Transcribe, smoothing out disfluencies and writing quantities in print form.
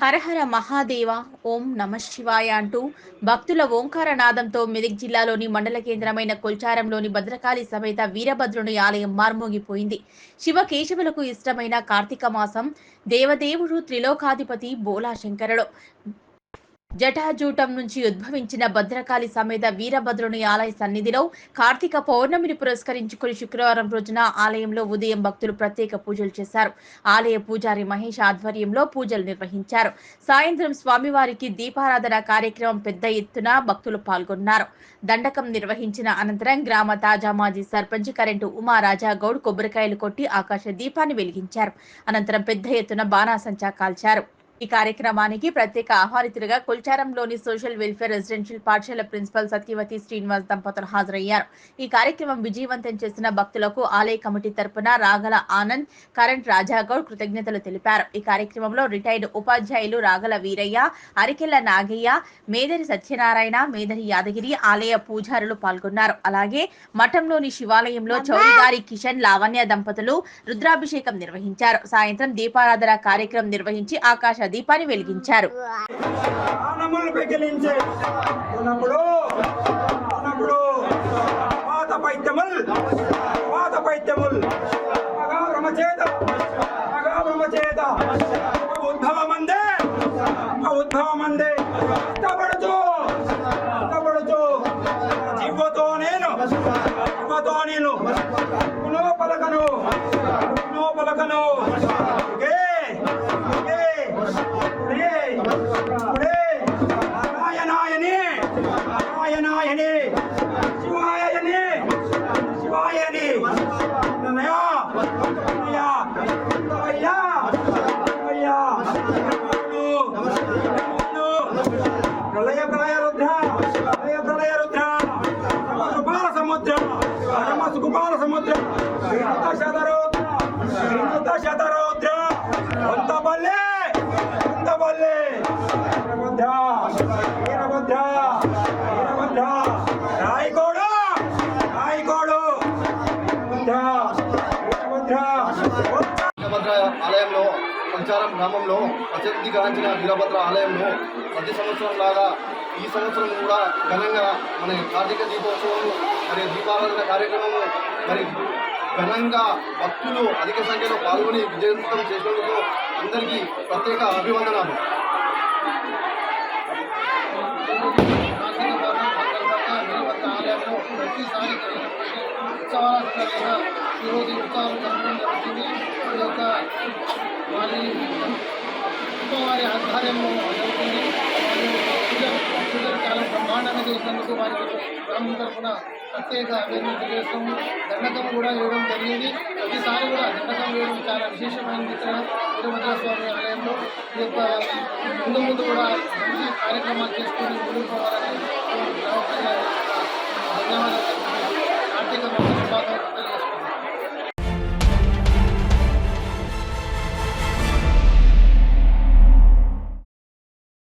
హరహర మహాదేవ ఓం నమ శివాయ అంటూ భక్తుల ఓంకార నాదంతో మెదక్ జిల్లాలోని మండల కేంద్రమైన కొల్చారంలోని భద్రకాళి సమేత వీరభద్రుని ఆలయం మార్మోగిపోయింది. శివకేశవులకు ఇష్టమైన కార్తీక మాసం దేవదేవుడు త్రిలోకాధిపతి బోలా శంకరుడు జటాజూటం నుంచి ఉద్భవించిన భద్రకాళి సమేత వీరభద్రుని ఆలయ సన్నిధిలో కార్తీక పౌర్ణమిని పురస్కరించుకుని శుక్రవారం రోజున ఆలయంలో ఉదయం భక్తులు ప్రత్యేక పూజలు చేశారు. ఆలయ పూజారి మహేష్ ఆధ్వర్యంలో పూజలు నిర్వహించారు. సాయంత్రం స్వామివారికి దీపారాధన కార్యక్రమం పెద్ద ఎత్తున భక్తులు పాల్గొన్నారు. దండకం నిర్వహించిన అనంతరం గ్రామ తాజా మాజీ సర్పంచ్ కరెంటు ఉమారాజా గౌడ్ కొబ్బరికాయలు కొట్టి ఆకాశ దీపాన్ని వెలిగించారు. అనంతరం పెద్ద ఎత్తున బాణాసంచా కాల్చారు. ఈ కార్యక్రమానికి ప్రత్యేక ఆహ్వానితులుగా కొల్చారంలోని సోషల్ వెల్ఫేర్ రెసిడెన్షియల్ పాఠశాల ప్రిన్సిపల్ సత్యవతి శ్రీనివాస్ దంపతులు హాజరయ్యారు. ఈ కార్యక్రమం విజయవంతం చేసిన భక్తులకు ఆలయ కమిటీ తరపున రాగల ఆనంద్, కరెంట్ రాజాగౌడ్ కృతజ్ఞతలు తెలిపారు. ఈ కార్యక్రమంలో రిటైర్డ్ ఉపాధ్యాయులు రాగల వీరయ్య, అరికెళ్ల నాగయ్య, మేదరి సత్యనారాయణ, మేదరి యాదగిరి ఆలయ పూజారులు పాల్గొన్నారు. అలాగే మఠంలోని శివాలయంలో చౌరిగారి కిషన్, లావణ్య దంపతులు రుద్రాభిషేకం నిర్వహించారు. సాయంత్రం దీపారాధన కార్యక్రమం నిర్వహించి ఆకాశ దీపాన్ని వెలిగించారు. ఆలయంలో సంచారం గ్రామంలో ప్రసిద్ధిగాంచిన వీరభద్ర ఆలయంలో ప్రతి సంవత్సరం లాగా ఈ సంవత్సరం కూడా ఘనంగా మన కార్తీక దీపోత్సవం మరియు దీపారాధన కార్యక్రమము మరి ఘనంగా భక్తులు అధిక సంఖ్యలో పాల్గొని విజయవంతం చేసినందుకు అందరికీ ప్రత్యేక అభివందనాలు. ఆలయంలో ప్రతిసారి ఉత్సవాల ఈరోజు ఉత్సవాలు జరపడం జరుగుతుంది. ఈ యొక్క వారి వారి ఆధ్వర్యంలో జరుగుతుంది. పూజలు చాలా బ్రహ్మాండంగా చేసినందుకు వారికి గ్రామం తరఫున ప్రత్యేక అభినందన తెలియజేస్తాము. దండకం కూడా వేయడం జరిగింది. ప్రతిసారి కూడా దండకం వేయడం చాలా విశేషమైనది. ఇక్కడ వీరభద్ర స్వామి ఆలయంలో ఈ యొక్క ముందు కూడా మంచి కార్యక్రమాలు చేసుకొని ముందుకు పోవాలని ధన్యవాదాలు.